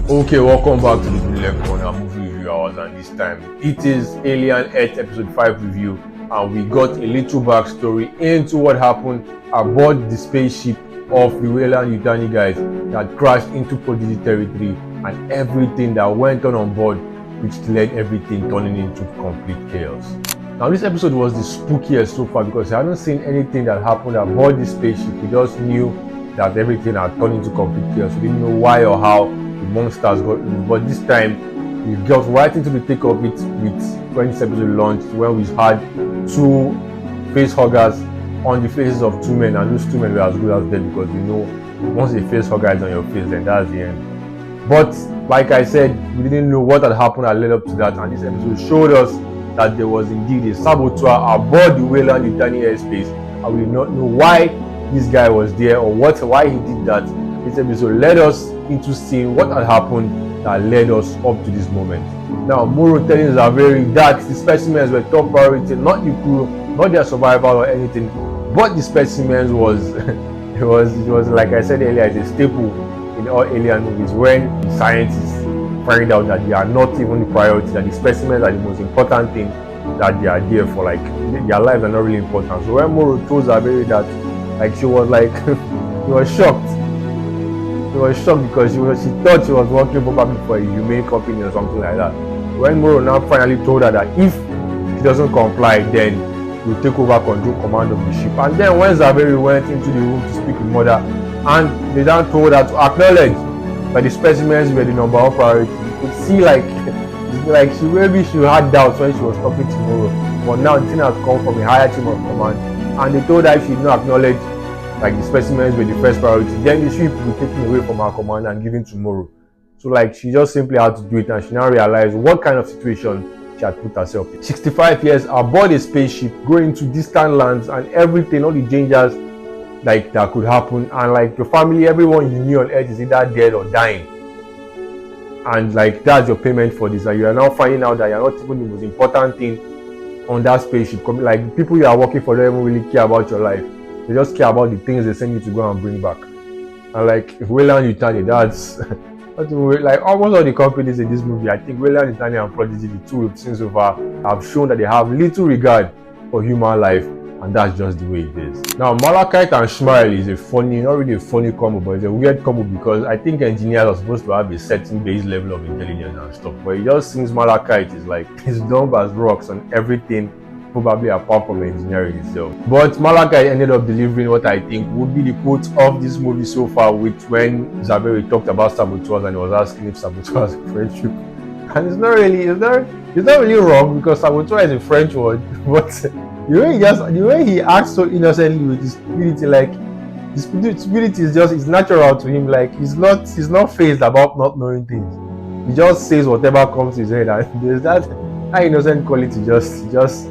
Okay, welcome back to the Brilliant Corner Movie Review Hours, and this time it is Alien Earth Episode 5 review, and we got a little backstory into what happened aboard the spaceship of the Weyland-Yutani guys that crashed into Prodigy territory and everything that went on board, which led everything turning into complete chaos. Now this episode was the spookiest so far because I hadn't seen anything that happened aboard the spaceship. We just knew that everything had turned into complete chaos. We didn't know why or how the monsters got in, but this time we got right into the thick of it with when this episode launched, when we had two face huggers on the faces of two men, and those two men were as good as dead because you know once a face hugger is on your face, then that's the end. But like I said, we didn't know what had happened that led up to that, and this episode showed us that there was indeed a saboteur aboard the Weyland-Yutani airspace, and we did not know why this guy was there or why he did that. This episode led us into seeing what had happened that led us up to this moment. Now, Moro tellings are very dark. The specimens were top priority, not the crew, not their survival or anything, but the specimens was it was like I said earlier, it's a staple in all alien movies when the scientists find out that they are not even the priority, that the specimens are the most important thing that they are there for, like their lives are not really important. So when Moro told her very that, like she was like she was shocked. She was shocked because she thought she was working probably for a humane company or something like that. When Moro now finally told her that if she doesn't comply, then he'll take over command of the ship. And then when Zaveri went into the room to speak with Mother, and they then told her to acknowledge that the specimens were the number one priority. You could see like she had doubts when she was talking to Moro, but now the thing has come from a higher chain of command, and they told her if she did not acknowledge like the specimens were the first priority, then the ship will be taken away from her command and given to Moro. So like she just simply had to do it, and she now realized what kind of situation she had put herself in. 65 years aboard a spaceship, going to distant lands and everything, all the dangers like that could happen, and like your family, everyone you knew on Earth is either dead or dying, and like that's your payment for this, and you are now finding out that you're not even the most important thing on that spaceship. Like the people you are working for don't even really care about your life. They just care about the things they send you to go and bring back. And like if Weyland-Yutani, that's like almost all the companies in this movie, I think Weyland-Yutani and Prodigy, the two we've seen so far, have shown that they have little regard for human life, and that's just the way it is. Now Malachite and Shmael is a funny, not really a funny combo, but it's a weird combo because I think engineers are supposed to have a certain base level of intelligence and stuff, but it just seems Malachite is like he's dumb as rocks on everything, probably apart from engineering itself. But Malachi ended up delivering what I think would be the quote of this movie so far, with when Zaveri talked about saboteurs and he was asking if saboteur is a French word. And it's not really wrong because saboteur is a French word, but the way he acts so innocently with his stupidity, like his stupidity is just, it's natural to him. Like he's not fazed about not knowing things. He just says whatever comes to his head, and there's that innocent quality just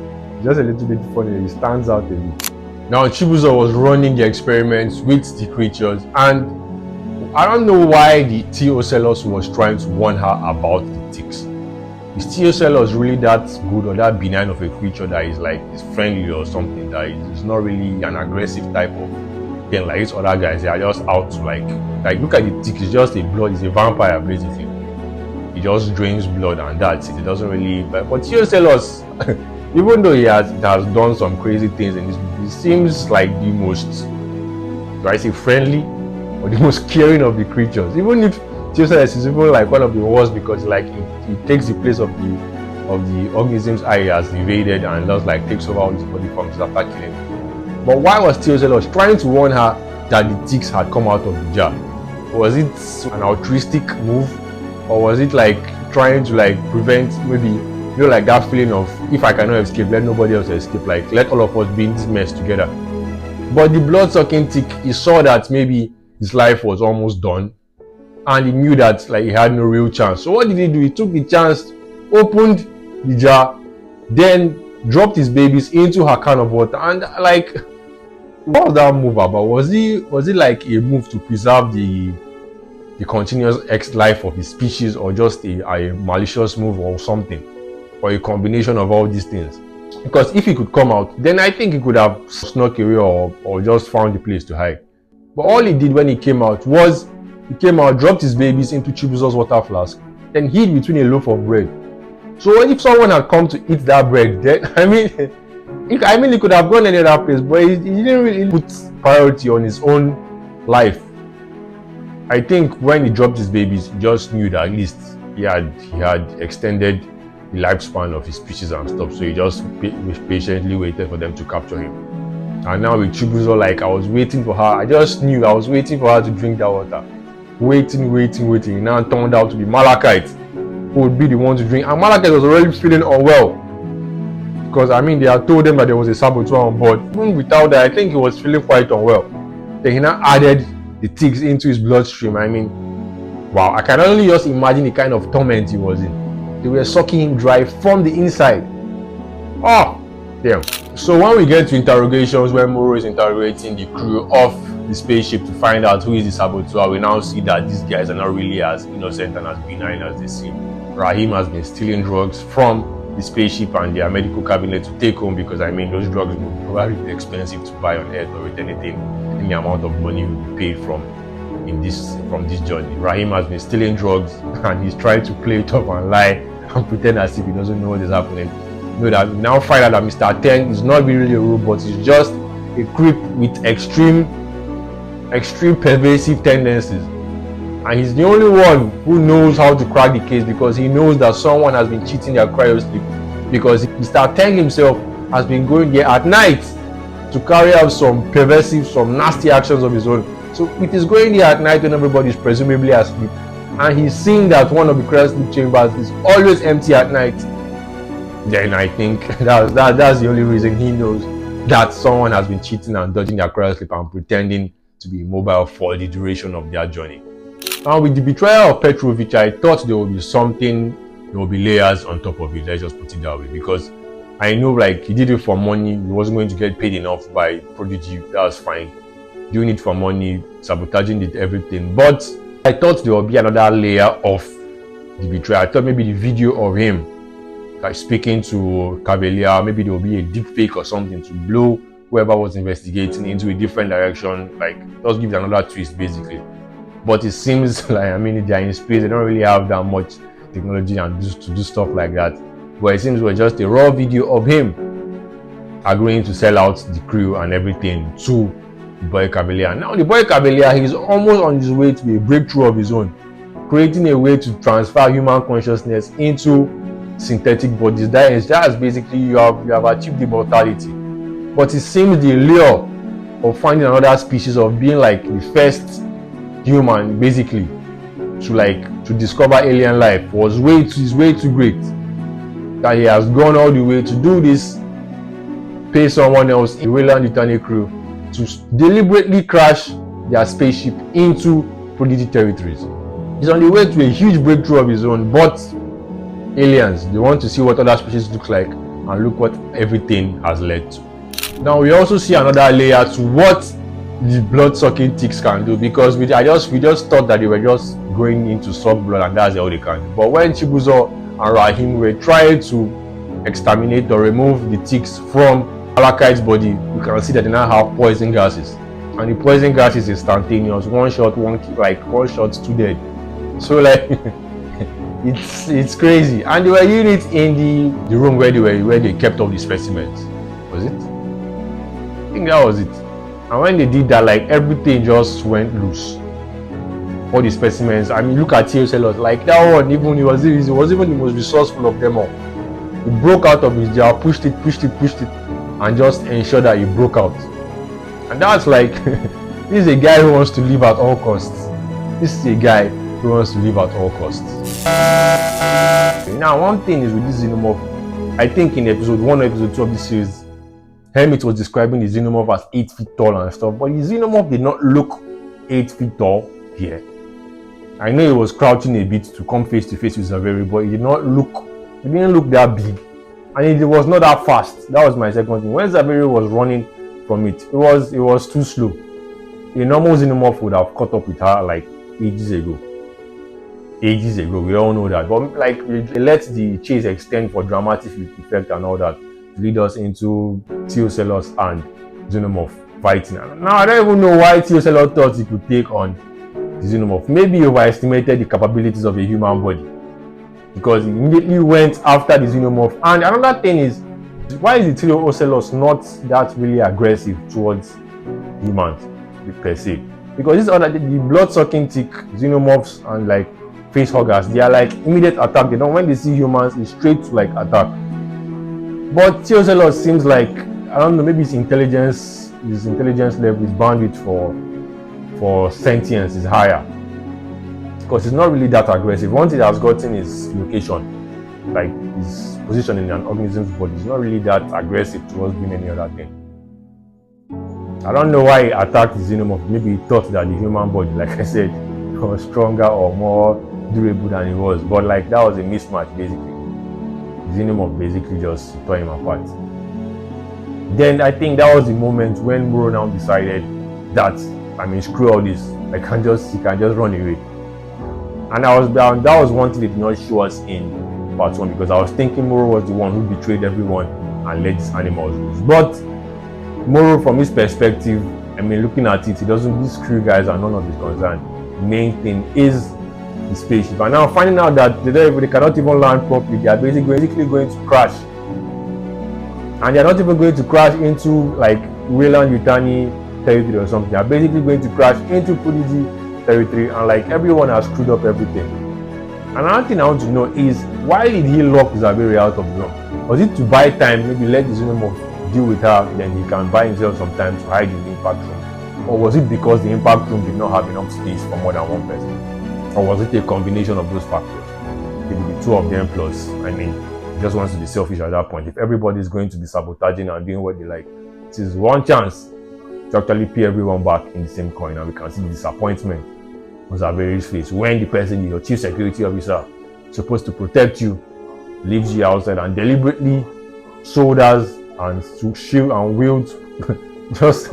a little bit funny. It stands out a bit. Now Chibuzo was running the experiments with the creatures, and I don't know why the Theocelos was trying to warn her about the ticks. Is Theocelos really that good or that benign of a creature that is like is friendly or something, that is not really an aggressive type of thing like these other guys? They are just out to like look at the tick. It's just it's a vampire basically. He just drains blood and that's it. It doesn't really. But Theocelos, even though it has done some crazy things in this movie, it seems like the most, do I say friendly, or the most caring of the creatures. Even if Theocelos is even like one of the worst because like it takes the place of the organisms he has invaded and just like takes over all his body functions after killing him. But why was Theocelos trying to warn her that the ticks had come out of the jar? Was it an altruistic move, or was it like trying to like prevent, maybe, you know, like that feeling of if I cannot escape, let nobody else escape, like let all of us be in this mess together? But the blood-sucking tick, he saw that maybe his life was almost done, and he knew that like he had no real chance. So what did he do? He took the chance, opened the jar, then dropped his babies into her can of water. And like, what was that move about? Was it like a move to preserve the continuous life of his species, or just a malicious move or something, or a combination of all these things? Because if he could come out, then I think he could have snuck away or just found a place to hide. But all he did when he came out was He came out, dropped his babies into Chibuzo's water flask, then hid between a loaf of bread. So if someone had come to eat that bread, then he could have gone any other place, but he didn't really put priority on his own life. I think when he dropped his babies, he just knew that at least he had extended the lifespan of his species and stuff. So he just patiently waited for them to capture him. And now with Chibuzo, like, I was waiting for her. I just knew I was waiting for her to drink that water. Waiting. It now turned out to be Malachite who would be the one to drink. And Malachite was already feeling unwell. Because they had told them that there was a saboteur on board. Even without that, I think he was feeling quite unwell. Then he now added the ticks into his bloodstream. Wow, I can only just imagine the kind of torment he was in. They were sucking him dry from the inside. Oh, damn. So when we get to interrogations, where Moro is interrogating the crew of the spaceship to find out who is the saboteur, we now see that these guys are not really as innocent and as benign as they seem. Rahim has been stealing drugs from the spaceship and their medical cabinet to take home, because those drugs would probably be expensive to buy on Earth, or with any amount of money will be paid from this journey. Rahim has been stealing drugs and he's trying to play it off and lie and pretend as if he doesn't know what is happening. We now find out that Mr. Teng is not really a robot, he's just a creep with extreme pervasive tendencies. And he's the only one who knows how to crack the case, because he knows that someone has been cheating their cryosleep, because Mr. Teng himself has been going there at night to carry out some nasty actions of his own. So it is going there at night when everybody is presumably asleep, and he's seeing that one of the cryosleep chambers is always empty at night. Then I think that's the only reason he knows that someone has been cheating and dodging their cryosleep and pretending to be immobile for the duration of their journey. Now, with the betrayal of Petrovich, I thought there would be layers on top of it. Let's just put it that way, because I know, like, he did it for money. He wasn't going to get paid enough by Prodigy. That was fine. Doing it for money, sabotaging it, everything. But I thought there would be another layer of the betrayal. I thought maybe the video of him like speaking to Cavalier, maybe there will be a deep fake or something to blow whoever was investigating into a different direction, like just give it another twist basically. But it seems like, they're in space, they don't really have that much technology and to do stuff like that. But it seems it was just a raw video of him agreeing to sell out the crew and everything to the boy Cavalier. Now the boy Cavalier, he's almost on his way to a breakthrough of his own, creating a way to transfer human consciousness into synthetic bodies. That's basically you have achieved immortality. But it seems the lure of finding another species, of being like the first human basically to discover alien life, is way too great, that he has gone all the way to do this, pay someone else, a Wayland Yutani crew, to deliberately crash their spaceship into Prodigy territories. He's on the way to a huge breakthrough of his own, but aliens, they want to see what other species look like, and look what everything has led to. Now we also see another layer to what the blood-sucking ticks can do, because we just thought that they were just going into suck blood and that's all they can do. But when Chibuzo and Rahim were trying to exterminate or remove the ticks from Malachite's body, you can see that they now have poison gases, and the poison gas is instantaneous. One shot, two dead. So like it's crazy. And they were using it in the room where they kept all the specimens. Was it? I think that was it. And when they did that, like everything just went loose. All the specimens. Look at Theocelos. Like that one, even it was even the most resourceful of them all. He broke out of his jar, pushed it, and just ensured that he broke out. And that's like, this is a guy who wants to live at all costs. Now, one thing is with this xenomorph, I think in episode 1 or episode 2 of this series, Hermit was describing the xenomorph as 8 feet tall and stuff, but the xenomorph did not look 8 feet tall here. I know he was crouching a bit to come face to face with Zaveri, but it didn't look that big, and it was not that fast. That was my second thing. When Zaveri was running from it, it was too slow. A normal xenomorph would have caught up with her like ages ago. We all know that, but like they let the chase extend for dramatic effect and all that, to lead us into Theocelos and Xenomorph fighting. Now I don't even know why Theocelos thought he could take on the the xenomorph maybe overestimated the capabilities of a human body, because he immediately went after the xenomorph. And another thing is, why is the Ocelos not that really aggressive towards humans per se? Because these other, the blood-sucking tick, xenomorphs and like face huggers, they are like immediate attack. They don't, when they see humans, it's straight to like attack. But Ocelos seems like, I don't know, maybe his intelligence level, his bandwidth for sentience is higher, because it's not really that aggressive. Once it has gotten his location, like his position in an organism's body, it's not really that aggressive towards doing any other thing. I don't know why he attacked the xenomorph. Maybe he thought that the human body, like I said, was stronger or more durable than it was. But like, that was a mismatch basically. The xenomorph basically just tore him apart. Then I think that was the moment when Muro now decided that, I mean, screw all this. He can just run away. And that was one thing they did not show us in part 1, because I was thinking Muro was the one who betrayed everyone and let these animals loose. But Muro, from his perspective, I mean, looking at it, these crew guys are none of his concern. The main thing is the spaceship. And now finding out that they cannot even land properly, they are basically going to crash. And they are not even going to crash into like Weyland-Yutani territory or something. They are basically going to crash into Prodigy territory, and like everyone has screwed up everything. Another thing I want to know is, why did he lock Zabiri out of the room? Was it to buy time, maybe let the xenomorph deal with her, then he can buy himself some time to hide in the impact room? Or was it because the impact room did not have enough space for more than one person? Or was it a combination of those factors? Maybe the two of them plus, I mean, he just wants to be selfish at that point. If everybody is going to be sabotaging and doing what they like, it is one chance to actually pay everyone back in the same coin. And we can see the disappointment on Zabiri's face when the person, your chief security officer, supposed to protect you, leaves you outside and deliberately shoulders and shield and wields just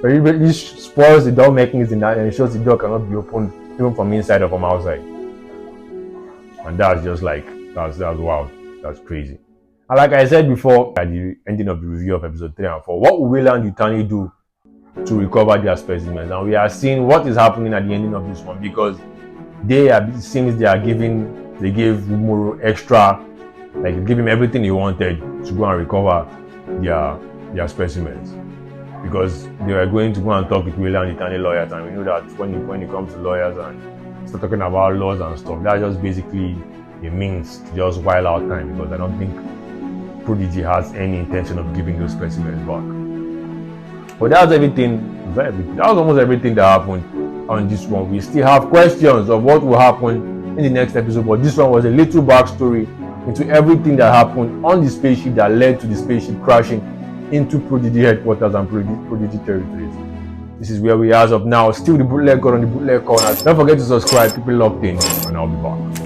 deliberately spoils the door mechanism and ensures the door cannot be opened even from inside or from outside. And that's just like, that's wild. That's crazy. And like I said before, at the ending of the review of episode 3 and 4, what will Weyland-Yutani do to recover their specimens? And we are seeing what is happening at the ending of this one, because it seems they gave Muro extra, like give him everything he wanted to go and recover their specimens, because they were going to go and talk with Weyland-Yutani lawyers, and we know that when it comes to lawyers and start talking about laws and stuff, that's just basically a means to just while out time, because I don't think Prodigy has any intention of giving those specimens back. But that was everything. That was almost everything that happened on this one. We still have questions of what will happen in the next episode, but this one was a little backstory into everything that happened on the spaceship that led to the spaceship crashing into Prodigy headquarters and Prodigy territories. This is where we are as of now. Still the bootleg god on the bootleg corner. Don't forget to subscribe, keep it locked in, and I'll be back.